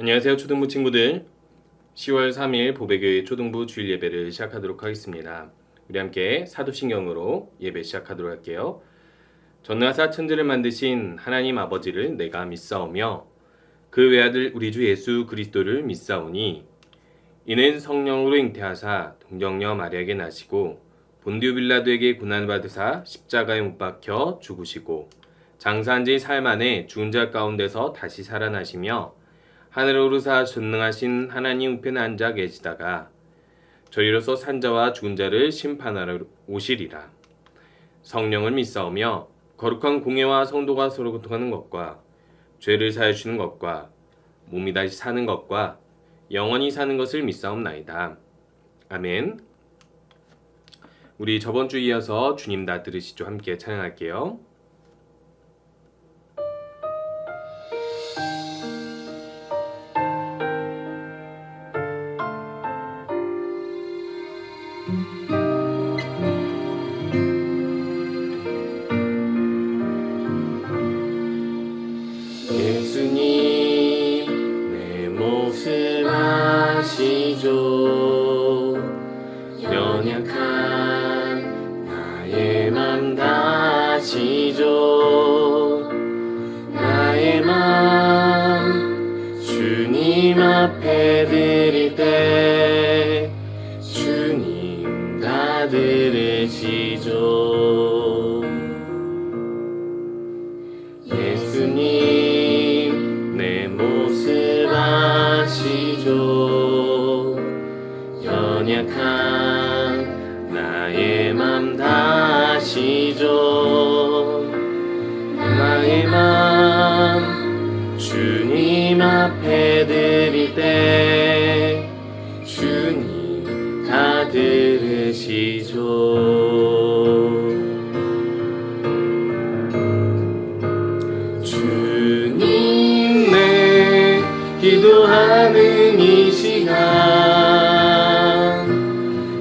안녕하세요, 초등부 친구들. 10월 3일 보배교회 초등부 주일 예배를 시작하도록 하겠습니다. 우리 함께 사도신경으로 예배 시작하도록 할게요. 전능하사 천지를 만드신 하나님 아버지를 내가 믿사오며 그 외아들 우리 주 예수 그리스도를 믿사오니 이는 성령으로 잉태하사 동정녀 마리아에게 나시고 본디오 빌라도에게 고난받으사 십자가에 못 박혀 죽으시고 장사한 지 사흘 만에 죽은 자 가운데서 다시 살아나시며 하늘에 오르사 전능하신 하나님 우편에 앉아 계시다가 저희로서 산자와 죽은 자를 심판하러 오시리라. 성령을 믿사오며 거룩한 공예와 성도가 서로 고통하는 것과 죄를 사하여 주는 것과 몸이 다시 사는 것과 영원히 사는 것을 믿사옵나이다. 아멘. 우리 저번 주 이어서 주님 다 들으시죠. 함께 찬양할게요. 예수님 내 몫을 아시죠. 연약한 나의 맘 다시죠. 나의 맘 주님 앞에 드릴 때 주님 다 들으시죠. 예수님 내 몫을 아시죠. 연약한 나의 맘 다시죠. 나의 맘 주님 앞에 드릴 때 주님 다 들으시죠. 주님 내 기도하는 이 시간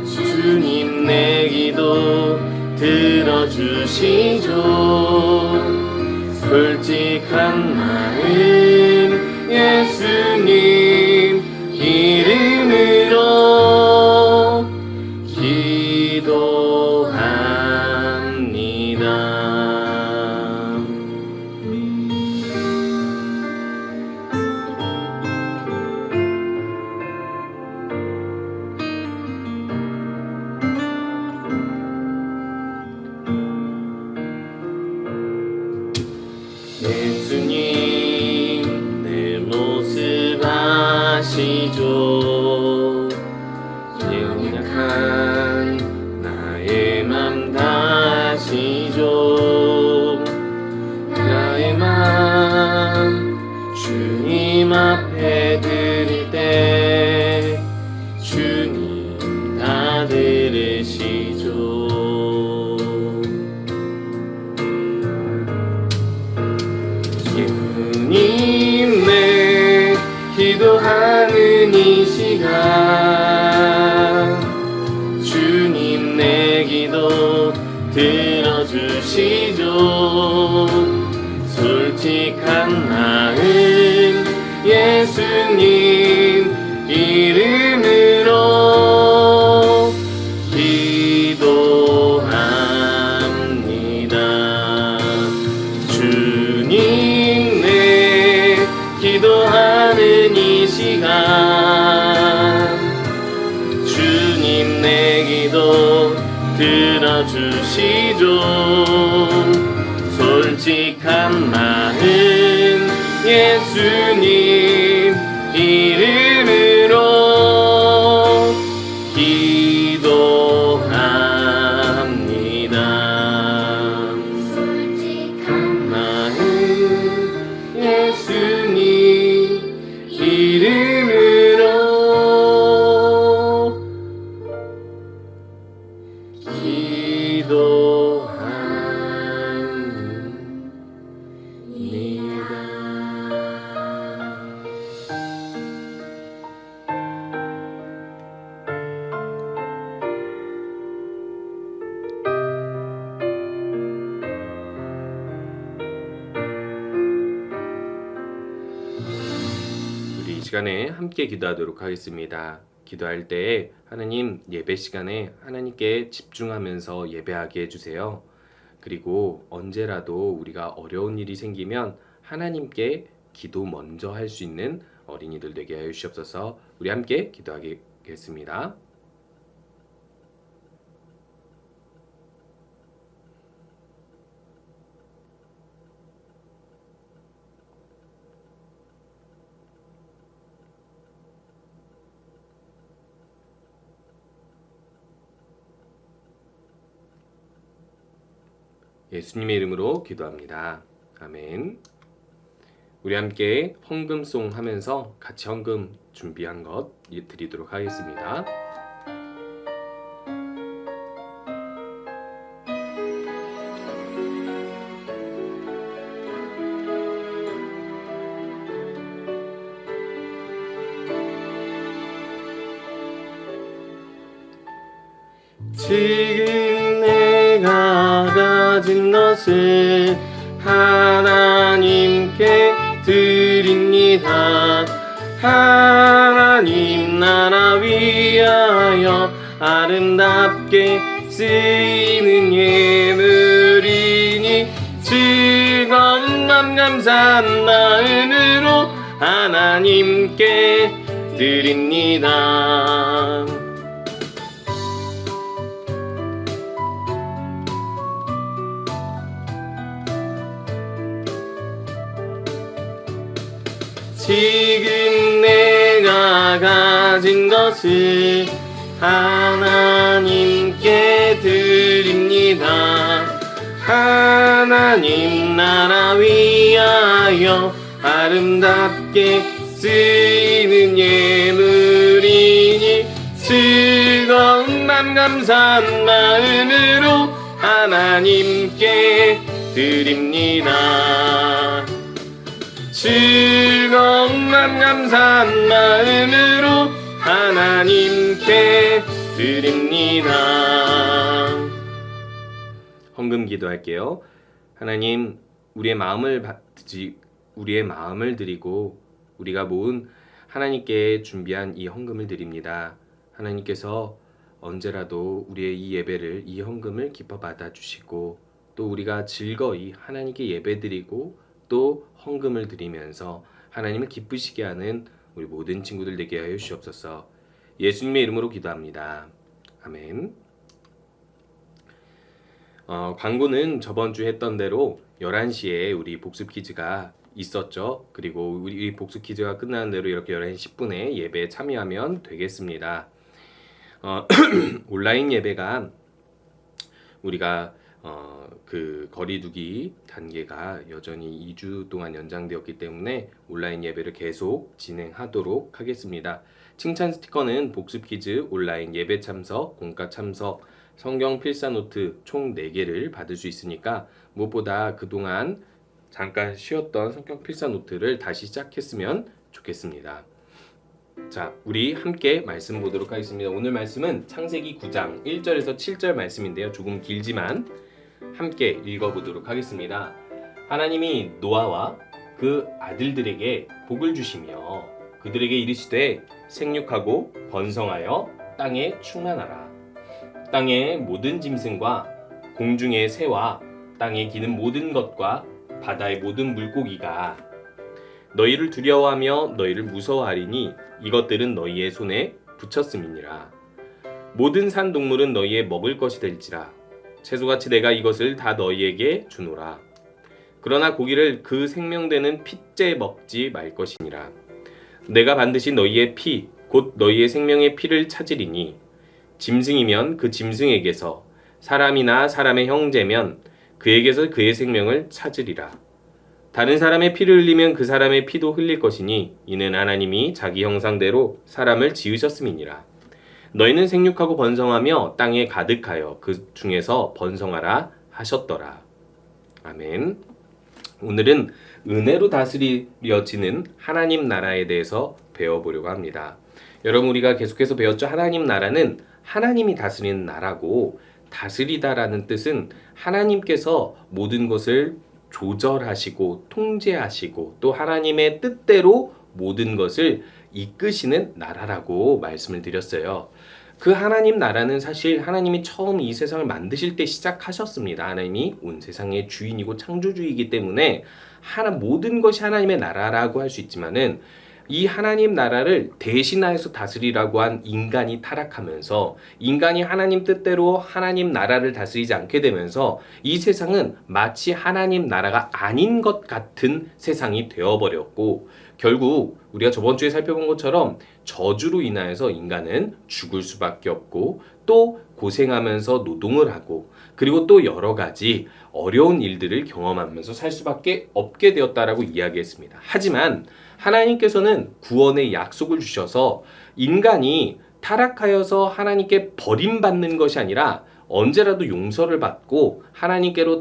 주님 내 기도 들어주시죠. 솔직한 마음 예수님 이름으로 기도합니다. 예수님 내 모습 아시죠. 연약한 나의 맘 다시죠. 나의 맘 주님 앞에 드릴 때 주님 다 들으시죠. 주님 내 기도하는 이 시간 주님 내 기도 들어주시죠. 솔직한 마음 예수님 이름으로 기도합니다. 주님 내 기도하는 이 시간 주님 내 기도 들어주시죠. 솔직한 마음 예수님 이름으로 기도합니다. 솔직한 마음 예수님 이름으로 기도합니다. 시간에 함께 기도하도록 하겠습니다. 기도할 때 하나님 예배 시간에 하나님께 집중하면서 예배하게 해주세요. 그리고 언제라도 우리가 어려운 일이 생기면 하나님께 기도 먼저 할 수 있는 어린이들 되게 하여 주시옵소서. 우리 함께 기도하겠습니다. 예수님의 이름으로 기도합니다. 아멘. 우리 함께 헌금송 하면서 같이 헌금 준비한 것 드리도록 하겠습니다. 지금 내가 가진 것을 하나님께 드립니다. 하나님 나라 위하여 아름답게 쓰이는 예물이니 즐거운 맘 감사한 마음으로 하나님께 드립니다. 지금 내가 가진 것을 하나님께 드립니다. 하나님 나라 위하여 아름답게 쓰이는 예물이니 즐거운 맘 감사한 마음으로 하나님께 드립니다. 즐거운 맘 감사한 마음으로 하나님께 드립니다. 헌금 기도할게요. 하나님, 우리의 마음을 드리고 우리가 모은 하나님께 준비한 이 헌금을 드립니다. 하나님께서 언제라도 우리의 이 예배를, 이 헌금을 기뻐 받아주시고 또 우리가 즐거이 하나님께 예배드리고 또 헌금을 드리면서 하나님을 기쁘시게 하는 우리 모든 친구들 되게 하여 주시옵소서. 예수님의 이름으로 기도합니다. 아멘. 광고는 저번 주 했던 대로 11시에 우리 복습 퀴즈가 있었죠. 그리고 우리 복습 퀴즈가 끝나는 대로 이렇게 11시 10분에 예배에 참여하면 되겠습니다. 온라인 예배가 우리가 그 거리두기 단계가 여전히 2주 동안 연장되었기 때문에 온라인 예배를 계속 진행하도록 하겠습니다. 칭찬 스티커는 복습 퀴즈, 온라인 예배 참석, 공과 참석, 성경 필사 노트 총 4개를 받을 수 있으니까 무엇보다 그동안 잠깐 쉬었던 성경 필사 노트를 다시 시작했으면 좋겠습니다. 자, 우리 함께 말씀 보도록 하겠습니다. 오늘 말씀은 창세기 9장 1절에서 7절 말씀인데요. 조금 길지만 함께 읽어보도록 하겠습니다. 하나님이 노아와 그 아들들에게 복을 주시며 그들에게 이르시되 생육하고 번성하여 땅에 충만하라. 땅의 모든 짐승과 공중의 새와 땅에 기는 모든 것과 바다의 모든 물고기가 너희를 두려워하며 너희를 무서워하리니 이것들은 너희의 손에 붙였음이니라. 모든 산 동물은 너희의 먹을 것이 될지라. 채소같이 내가 이것을 다 너희에게 주노라. 그러나 고기를 그 생명되는 핏째 먹지 말 것이니라. 내가 반드시 너희의 피, 곧 너희의 생명의 피를 찾으리니 짐승이면 그 짐승에게서, 사람이나 사람의 형제면 그에게서 그의 생명을 찾으리라. 다른 사람의 피를 흘리면 그 사람의 피도 흘릴 것이니 이는 하나님이 자기 형상대로 사람을 지으셨음이니라. 너희는 생육하고 번성하며 땅에 가득하여 그 중에서 번성하라 하셨더라. 아멘. 오늘은 은혜로 다스려지는 하나님 나라에 대해서 배워보려고 합니다. 여러분, 우리가 계속해서 배웠죠. 하나님 나라는 하나님이 다스리는 나라고, 다스리다라는 뜻은 하나님께서 모든 것을 조절하시고 통제하시고 또 하나님의 뜻대로 모든 것을 이끄시는 나라라고 말씀을 드렸어요. 그 하나님 나라는 사실 하나님이 처음 이 세상을 만드실 때 시작하셨습니다. 하나님이 온 세상의 주인이고 창조주이기 때문에 모든 것이 하나님의 나라라고 할 수 있지만은 이 하나님 나라를 대신하여서 다스리라고 한 인간이 타락하면서 인간이 하나님 뜻대로 하나님 나라를 다스리지 않게 되면서 이 세상은 마치 하나님 나라가 아닌 것 같은 세상이 되어버렸고, 결국 우리가 저번 주에 살펴본 것처럼 저주로 인하여서 인간은 죽을 수밖에 없고 또 고생하면서 노동을 하고 그리고 또 여러 가지 어려운 일들을 경험하면서 살 수밖에 없게 되었다라고 이야기했습니다. 하지만 하나님께서는 구원의 약속을 주셔서 인간이 타락하여서 하나님께 버림받는 것이 아니라 언제라도 용서를 받고 하나님께로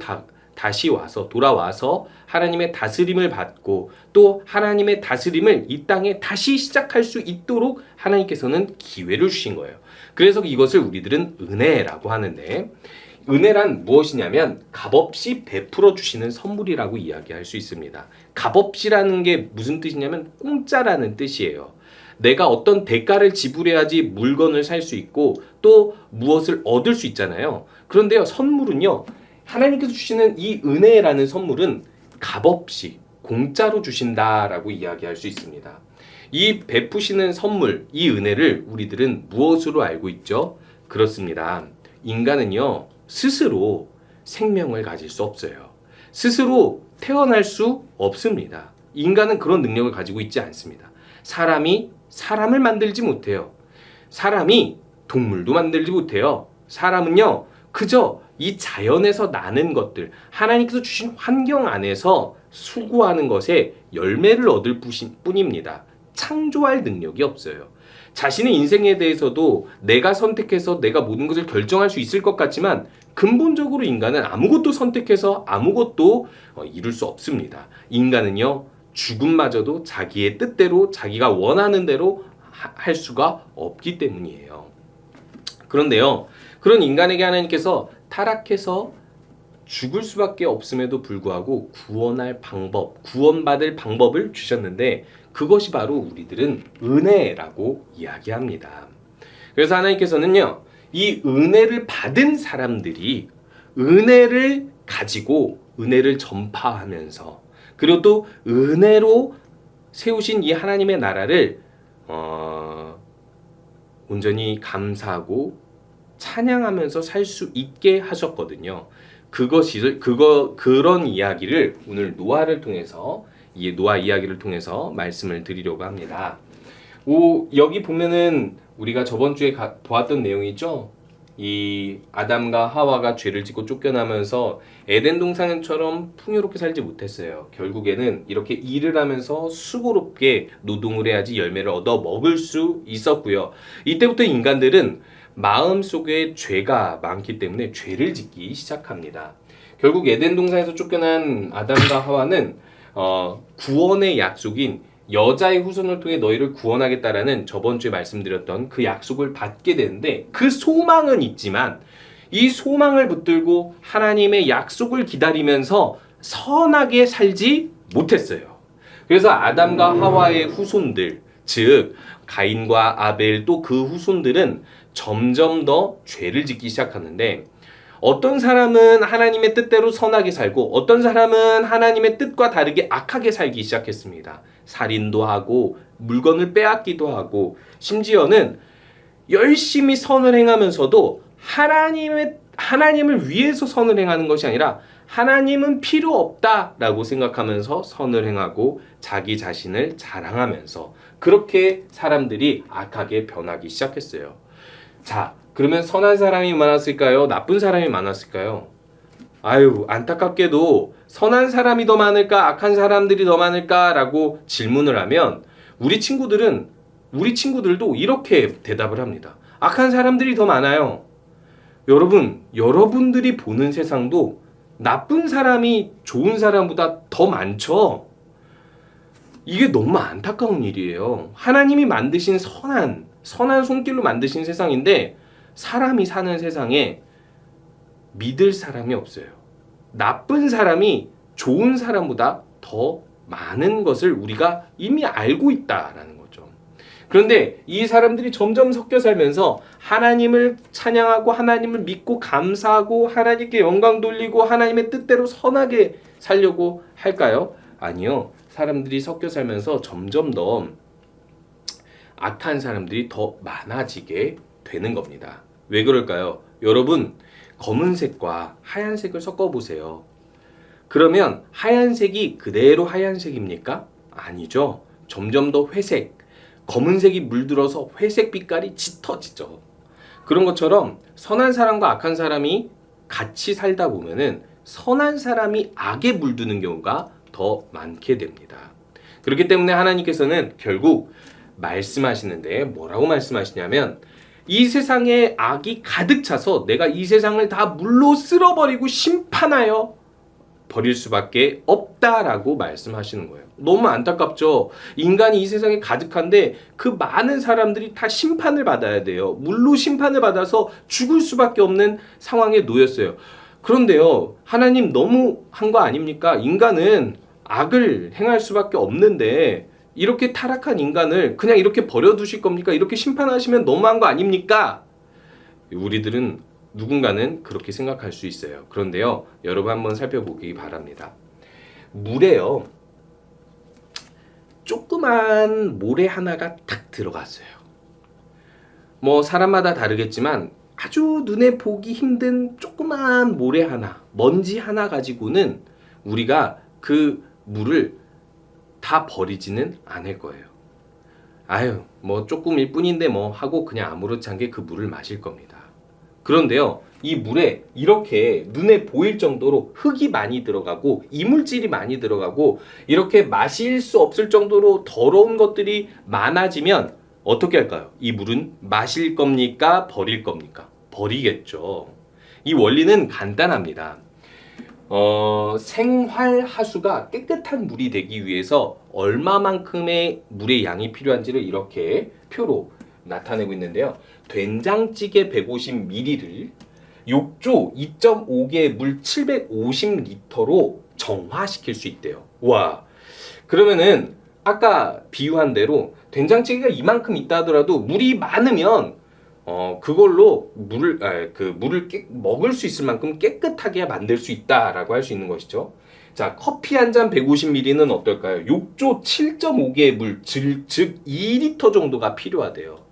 다시 와서 돌아와서 하나님의 다스림을 받고 또 하나님의 다스림을 이 땅에 다시 시작할 수 있도록 하나님께서는 기회를 주신 거예요. 그래서 이것을 우리들은 은혜라고 하는데, 은혜란 무엇이냐면 값없이 베풀어 주시는 선물이라고 이야기할 수 있습니다. 값없이라는 게 무슨 뜻이냐면 공짜라는 뜻이에요. 내가 어떤 대가를 지불해야지 물건을 살 수 있고 또 무엇을 얻을 수 있잖아요. 그런데요, 선물은요, 하나님께서 주시는 이 은혜라는 선물은 값없이 공짜로 주신다라고 이야기할 수 있습니다. 이 베푸시는 선물, 이 은혜를 우리들은 무엇으로 알고 있죠? 그렇습니다. 인간은요, 스스로 생명을 가질 수 없어요. 스스로 태어날 수 없습니다. 인간은 그런 능력을 가지고 있지 않습니다. 사람이 사람을 만들지 못해요. 사람이 동물도 만들지 못해요. 사람은요, 그저 이 자연에서 나는 것들, 하나님께서 주신 환경 안에서 수고하는 것에 열매를 얻을 뿐입니다. 창조할 능력이 없어요. 자신의 인생에 대해서도 내가 선택해서 내가 모든 것을 결정할 수 있을 것 같지만 근본적으로 인간은 아무것도 선택해서 아무것도 이룰 수 없습니다. 인간은요, 죽음마저도 자기의 뜻대로 자기가 원하는 대로 할 수가 없기 때문이에요. 그런데요, 그런 인간에게 하나님께서 타락해서 죽을 수밖에 없음에도 불구하고 구원할 방법, 구원받을 방법을 주셨는데 그것이 바로 우리들은 은혜라고 이야기합니다. 그래서 하나님께서는요, 이 은혜를 받은 사람들이 은혜를 가지고 은혜를 전파하면서 그리고 또 은혜로 세우신 이 하나님의 나라를 온전히 감사하고 찬양하면서 살 수 있게 하셨거든요. 그런 이야기를 오늘 노아를 통해서, 이 노아 이야기를 통해서 말씀을 드리려고 합니다. 여기 보면은 우리가 저번 주에 보았던 내용이죠. 이 아담과 하와가 죄를 짓고 쫓겨나면서 에덴 동산처럼 풍요롭게 살지 못했어요. 결국에는 이렇게 일을 하면서 수고롭게 노동을 해야지 열매를 얻어 먹을 수 있었고요. 이때부터 인간들은 마음속에 죄가 많기 때문에 죄를 짓기 시작합니다. 결국 에덴 동산에서 쫓겨난 아담과 하와는 구원의 약속인 여자의 후손을 통해 너희를 구원하겠다라는 저번 주에 말씀드렸던 그 약속을 받게 되는데, 그 소망은 있지만 이 소망을 붙들고 하나님의 약속을 기다리면서 선하게 살지 못했어요. 그래서 아담과 하와의 후손들, 즉 가인과 아벨 또 그 후손들은 점점 더 죄를 짓기 시작하는데, 어떤 사람은 하나님의 뜻대로 선하게 살고 어떤 사람은 하나님의 뜻과 다르게 악하게 살기 시작했습니다. 살인도 하고 물건을 빼앗기도 하고 심지어는 열심히 선을 행하면서도 하나님을 위해서 선을 행하는 것이 아니라 하나님은 필요 없다라고 생각하면서 선을 행하고 자기 자신을 자랑하면서 그렇게 사람들이 악하게 변하기 시작했어요. 자, 그러면 선한 사람이 많았을까요? 나쁜 사람이 많았을까요? 안타깝게도 선한 사람이 더 많을까? 악한 사람들이 더 많을까? 라고 질문을 하면 우리 친구들도 이렇게 대답을 합니다. 악한 사람들이 더 많아요. 여러분들이 보는 세상도 나쁜 사람이 좋은 사람보다 더 많죠? 이게 너무 안타까운 일이에요. 하나님이 만드신 선한 손길로 만드신 세상인데 사람이 사는 세상에 믿을 사람이 없어요. 나쁜 사람이 좋은 사람보다 더 많은 것을 우리가 이미 알고 있다라는 거죠. 그런데 이 사람들이 점점 섞여 살면서 하나님을 찬양하고 하나님을 믿고 감사하고 하나님께 영광 돌리고 하나님의 뜻대로 선하게 살려고 할까요? 아니요. 사람들이 섞여 살면서 점점 더 악한 사람들이 더 많아지게 되는 겁니다. 왜 그럴까요? 여러분, 검은색과 하얀색을 섞어보세요. 그러면 하얀색이 그대로 하얀색입니까? 아니죠. 점점 더 회색, 검은색이 물들어서 회색 빛깔이 짙어지죠. 그런 것처럼 선한 사람과 악한 사람이 같이 살다 보면은 선한 사람이 악에 물드는 경우가 더 많게 됩니다. 그렇기 때문에 하나님께서는 결국 말씀하시는데 뭐라고 말씀하시냐면 이 세상에 악이 가득 차서 내가 이 세상을 다 물로 쓸어버리고 심판하여 버릴 수밖에 없다라고 말씀하시는 거예요. 너무 안타깝죠. 인간이 이 세상에 가득한데 그 많은 사람들이 다 심판을 받아야 돼요. 물로 심판을 받아서 죽을 수밖에 없는 상황에 놓였어요. 그런데요, 하나님 너무 한 거 아닙니까? 인간은 악을 행할 수밖에 없는데 이렇게 타락한 인간을 그냥 이렇게 버려두실 겁니까? 이렇게 심판하시면 너무한 거 아닙니까? 우리들은 누군가는 그렇게 생각할 수 있어요. 그런데요, 여러분 한번 살펴보기 바랍니다. 물에요, 조그만 모래 하나가 탁 들어갔어요. 뭐 사람마다 다르겠지만 아주 눈에 보기 힘든 조그만 모래 하나, 먼지 하나 가지고는 우리가 그 물을 다 버리지는 않을 거예요. 아유, 뭐 조금일 뿐인데 뭐 하고 그냥 아무렇지 않게 그 물을 마실 겁니다. 그런데요, 이 물에 이렇게 눈에 보일 정도로 흙이 많이 들어가고 이물질이 많이 들어가고 이렇게 마실 수 없을 정도로 더러운 것들이 많아지면 어떻게 할까요? 이 물은 마실 겁니까? 버릴 겁니까? 버리겠죠. 이 원리는 간단합니다. 생활하수가 깨끗한 물이 되기 위해서 얼마만큼의 물의 양이 필요한지를 이렇게 표로 나타내고 있는데요. 된장찌개 150ml를 욕조 2.5개의 물 750리터로 정화시킬 수 있대요. 와, 그러면은 아까 비유한 대로 된장찌개가 이만큼 있다 하더라도 물이 많으면 그걸로 물을 먹을 수 있을 만큼 깨끗하게 만들 수 있다라고 할 수 있는 것이죠. 자, 커피 한 잔 150ml는 어떨까요? 욕조 7.5개의 물, 즉 2리터 정도가 필요하대요.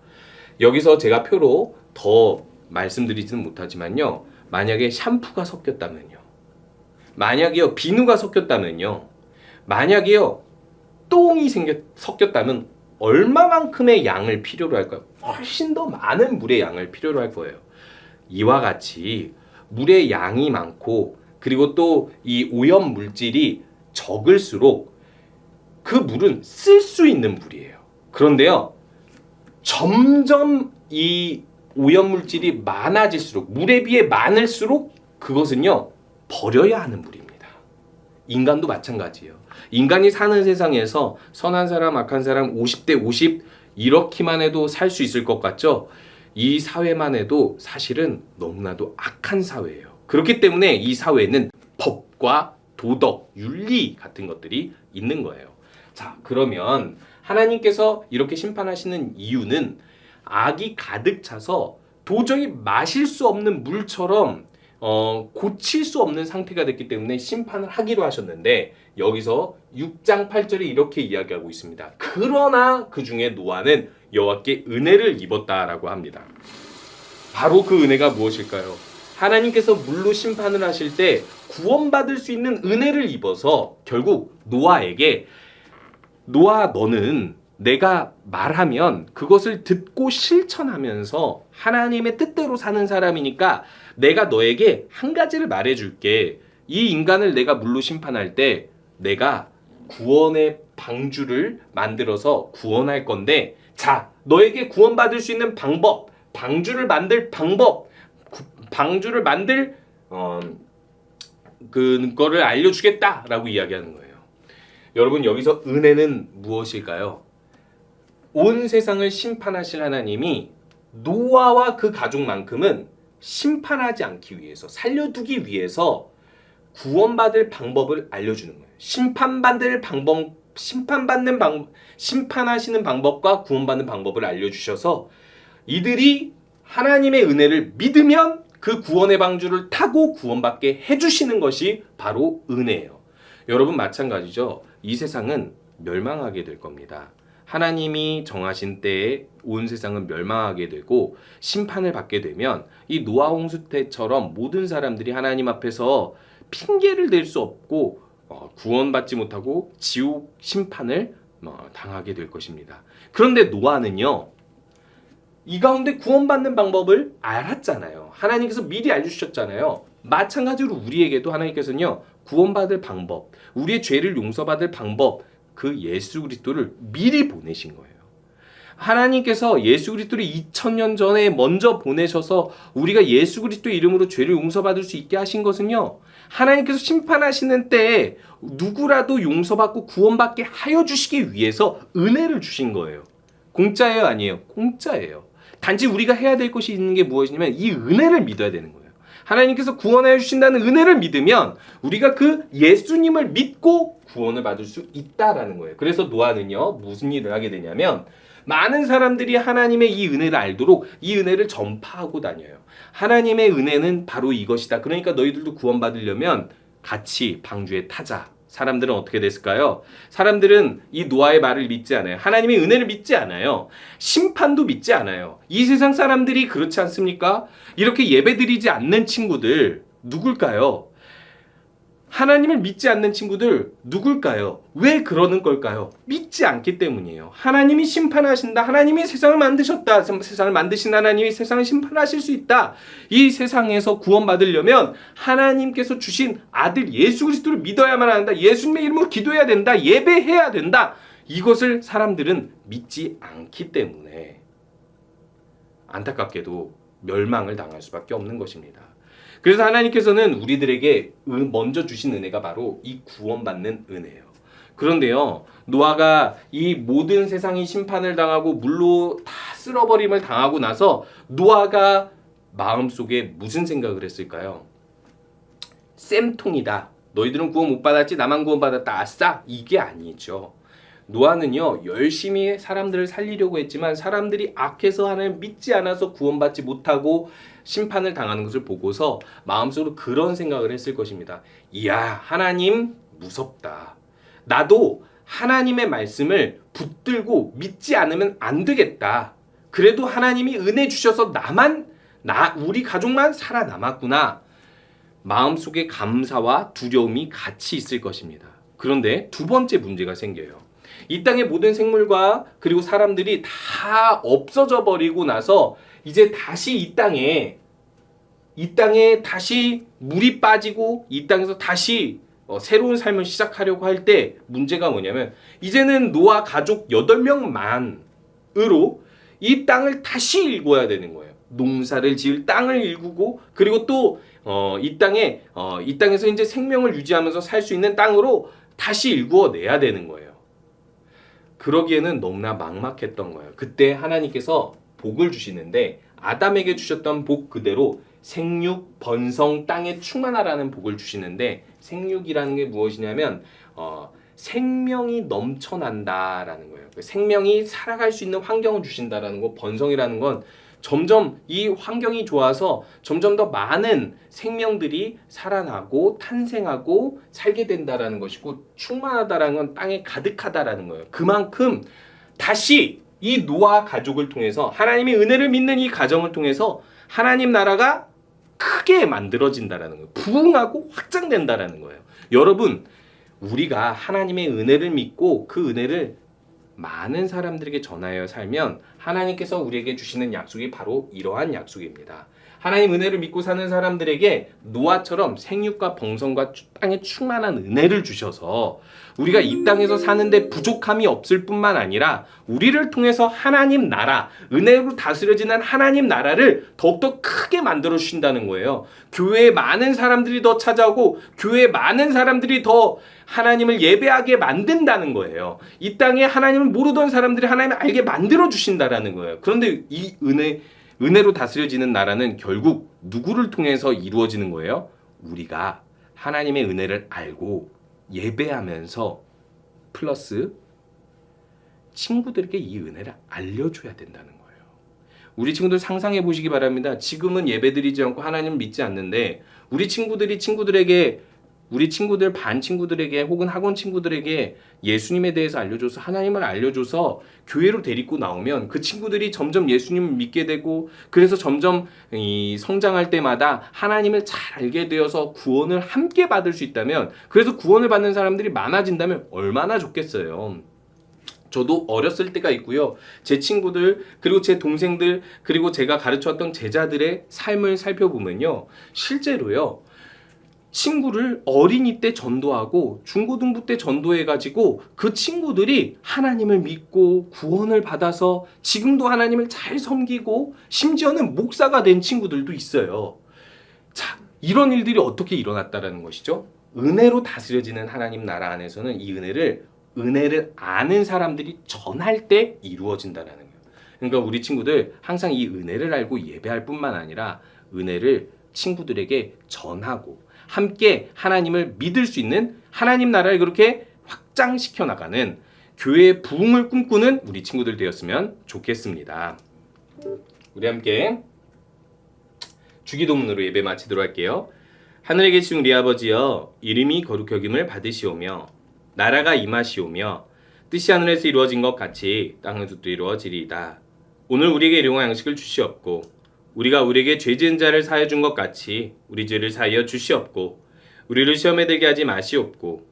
여기서 제가 표로 더 말씀드리지는 못하지만요. 만약에 샴푸가 섞였다면요. 만약에요, 비누가 섞였다면요. 만약에요, 똥이 섞였다면 얼마만큼의 양을 필요로 할까요? 훨씬 더 많은 물의 양을 필요로 할 거예요. 이와 같이 물의 양이 많고 그리고 또 이 오염 물질이 적을수록 그 물은 쓸 수 있는 물이에요. 그런데요, 점점 이 오염 물질이 많아질수록, 물에 비해 많을수록 그것은요, 버려야 하는 물입니다. 인간도 마찬가지예요. 인간이 사는 세상에서 선한 사람, 악한 사람 50대 50 이렇게만 해도 살 수 있을 것 같죠? 이 사회만 해도 사실은 너무나도 악한 사회예요. 그렇기 때문에 이 사회는 법과 도덕, 윤리 같은 것들이 있는 거예요. 자, 그러면 하나님께서 이렇게 심판하시는 이유는 악이 가득 차서 도저히 마실 수 없는 물처럼 고칠 수 없는 상태가 됐기 때문에 심판을 하기로 하셨는데 여기서 6장 8절에 이렇게 이야기하고 있습니다. 그러나 그 중에 노아는 여호와께 은혜를 입었다라고 합니다. 바로 그 은혜가 무엇일까요? 하나님께서 물로 심판을 하실 때 구원받을 수 있는 은혜를 입어서 결국 노아에게, 노아, 너는 내가 말하면 그것을 듣고 실천하면서 하나님의 뜻대로 사는 사람이니까 내가 너에게 한 가지를 말해줄게. 이 인간을 내가 물로 심판할 때 내가 구원의 방주를 만들어서 구원할 건데, 자, 너에게 구원받을 수 있는 방법, 방주를 만들 방법, 방주를 만들 그거를 알려주겠다라고 이야기하는 거예요. 여러분, 여기서 은혜는 무엇일까요? 온 세상을 심판하실 하나님이 노아와 그 가족만큼은 심판하지 않기 위해서, 살려두기 위해서 구원받을 방법을 알려주는 거예요. 심판하시는 방법과 구원받는 방법을 알려주셔서 이들이 하나님의 은혜를 믿으면 그 구원의 방주를 타고 구원받게 해주시는 것이 바로 은혜예요. 여러분 마찬가지죠. 이 세상은 멸망하게 될 겁니다. 하나님이 정하신 때에 온 세상은 멸망하게 되고 심판을 받게 되면 이 노아 홍수 때처럼 모든 사람들이 하나님 앞에서 핑계를 댈 수 없고 구원받지 못하고 지옥 심판을 당하게 될 것입니다. 그런데 노아는요, 이 가운데 구원받는 방법을 알았잖아요. 하나님께서 미리 알려주셨잖아요. 마찬가지로 우리에게도 하나님께서는요, 구원받을 방법, 우리의 죄를 용서받을 방법, 그 예수 그리스도를 미리 보내신 거예요. 하나님께서 예수 누그리스도를 2000년 전에 먼저 보내셔서 우리가 예수 그리스도의 이름으로 죄를 용서받을 수 있게 하신 것은요, 하나님께서 심판하시는 때에 누구라도 용서받고 구원받게 하여 주시기 위해서 은혜를 주신 거예요. 공짜예요, 아니에요? 공짜예요. 단지 우리가 해야 될 것이 있는 게 무엇이냐면 이 은혜를 믿어야 되는 거예요. 하나님께서 구원하여 주신다는 은혜를 믿으면 우리가 그 예수님을 믿고 구원을 받을 수 있다라는 거예요. 그래서 노아는요, 무슨 일을 하게 되냐면 많은 사람들이 하나님의 이 은혜를 알도록 이 은혜를 전파하고 다녀요. 하나님의 은혜는 바로 이것이다. 그러니까 너희들도 구원받으려면 같이 방주에 타자. 사람들은 어떻게 됐을까요? 사람들은 이 노아의 말을 믿지 않아요. 하나님의 은혜를 믿지 않아요. 심판도 믿지 않아요. 이 세상 사람들이 그렇지 않습니까? 이렇게 예배드리지 않는 친구들 누굴까요? 하나님을 믿지 않는 친구들 누굴까요? 왜 그러는 걸까요? 믿지 않기 때문이에요. 하나님이 심판하신다. 하나님이 세상을 만드셨다. 세상을 만드신 하나님이 세상을 심판하실 수 있다. 이 세상에서 구원받으려면 하나님께서 주신 아들 예수 그리스도를 믿어야만 한다. 예수님의 이름으로 기도해야 된다. 예배해야 된다. 이것을 사람들은 믿지 않기 때문에 안타깝게도 멸망을 당할 수밖에 없는 것입니다. 그래서 하나님께서는 우리들에게 먼저 주신 은혜가 바로 이 구원받는 은혜예요. 그런데요, 노아가 이 모든 세상이 심판을 당하고 물로 다 쓸어버림을 당하고 나서 노아가 마음속에 무슨 생각을 했을까요? 쌤통이다. 너희들은 구원 못 받았지 나만 구원받았다. 아싸! 이게 아니죠. 노아는요, 열심히 사람들을 살리려고 했지만 사람들이 악해서 하나님 믿지 않아서 구원받지 못하고 심판을 당하는 것을 보고서 마음속으로 그런 생각을 했을 것입니다. 이야, 하나님 무섭다. 나도 하나님의 말씀을 붙들고 믿지 않으면 안 되겠다. 그래도 하나님이 은혜 주셔서 우리 가족만 살아남았구나. 마음속에 감사와 두려움이 같이 있을 것입니다. 그런데 두 번째 문제가 생겨요. 이 땅의 모든 생물과 그리고 사람들이 다 없어져 버리고 나서 이제 다시 이 땅에 다시 물이 빠지고 이 땅에서 다시 새로운 삶을 시작하려고 할 때 문제가 뭐냐면 이제는 노아 가족 8명만으로 이 땅을 다시 일궈야 되는 거예요. 농사를 지을 땅을 일구고 그리고 또 이 땅에서 이제 생명을 유지하면서 살 수 있는 땅으로 다시 일구어내야 되는 거예요. 그러기에는 너무나 막막했던 거예요. 그때 하나님께서 복을 주시는데 아담에게 주셨던 복 그대로 생육, 번성, 땅에 충만하라는 복을 주시는데 생육이라는 게 무엇이냐면 생명이 넘쳐난다라는 거예요. 생명이 살아갈 수 있는 환경을 주신다라는 거. 번성이라는 건 점점 이 환경이 좋아서 점점 더 많은 생명들이 살아나고 탄생하고 살게 된다라는 것이고 충만하다라는 건 땅에 가득하다라는 거예요. 그만큼 다시 이 노아 가족을 통해서 하나님의 은혜를 믿는 이 가정을 통해서 하나님 나라가 크게 만들어진다라는 거예요. 부흥하고 확장된다라는 거예요. 여러분, 우리가 하나님의 은혜를 믿고 그 은혜를 많은 사람들에게 전하여 살면 하나님께서 우리에게 주시는 약속이 바로 이러한 약속입니다. 하나님 은혜를 믿고 사는 사람들에게 노아처럼 생육과 번성과 땅에 충만한 은혜를 주셔서 우리가 이 땅에서 사는데 부족함이 없을 뿐만 아니라 우리를 통해서 하나님 나라, 은혜로 다스려지는 하나님 나라를 더욱더 크게 만들어 주신다는 거예요. 교회에 많은 사람들이 더 찾아오고 교회에 많은 사람들이 더 하나님을 예배하게 만든다는 거예요. 이 땅에 하나님을 모르던 사람들이 하나님을 알게 만들어 주신다라는 거예요. 그런데 이 은혜로 다스려지는 나라는 결국 누구를 통해서 이루어지는 거예요? 우리가 하나님의 은혜를 알고 예배하면서 플러스 친구들에게 이 은혜를 알려줘야 된다는 거예요. 우리 친구들 상상해 보시기 바랍니다. 지금은 예배드리지 않고 하나님을 믿지 않는데 우리 친구들이 우리 친구들 반 친구들에게 혹은 학원 친구들에게 예수님에 대해서 알려줘서 하나님을 알려줘서 교회로 데리고 나오면 그 친구들이 점점 예수님을 믿게 되고 그래서 점점 성장할 때마다 하나님을 잘 알게 되어서 구원을 함께 받을 수 있다면 그래서 구원을 받는 사람들이 많아진다면 얼마나 좋겠어요. 저도 어렸을 때가 있고요. 제 친구들 그리고 제 동생들 그리고 제가 가르쳤던 제자들의 삶을 살펴보면요. 실제로요. 친구를 어린이 때 전도하고 중고등부 때 전도해가지고 그 친구들이 하나님을 믿고 구원을 받아서 지금도 하나님을 잘 섬기고 심지어는 목사가 된 친구들도 있어요. 자, 이런 일들이 어떻게 일어났다라는 것이죠? 은혜로 다스려지는 하나님 나라 안에서는 이 은혜를 아는 사람들이 전할 때 이루어진다는 거예요. 그러니까 우리 친구들 항상 이 은혜를 알고 예배할 뿐만 아니라 은혜를 친구들에게 전하고 함께 하나님을 믿을 수 있는 하나님 나라를 그렇게 확장시켜 나가는 교회의 부흥을 꿈꾸는 우리 친구들 되었으면 좋겠습니다. 우리 함께 주기도문으로 예배 마치도록 할게요. 하늘에 계신 우리 아버지여, 이름이 거룩히 여김을 받으시오며 나라가 임하시오며 뜻이 하늘에서 이루어진 것 같이 땅에서도 이루어지리이다. 오늘 우리에게 일용할 양식을 주시옵고 우리가 우리에게 죄 지은 자를 사하여 준 것 같이 우리 죄를 사하여 주시옵고 우리를 시험에 들게 하지 마시옵고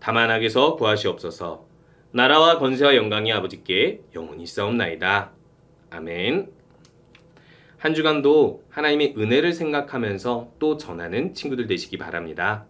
다만 악에서 구하시옵소서. 나라와 권세와 영광이 아버지께 영원히 있사옵나이다. 아멘. 한 주간도 하나님의 은혜를 생각하면서 또 전하는 친구들 되시기 바랍니다.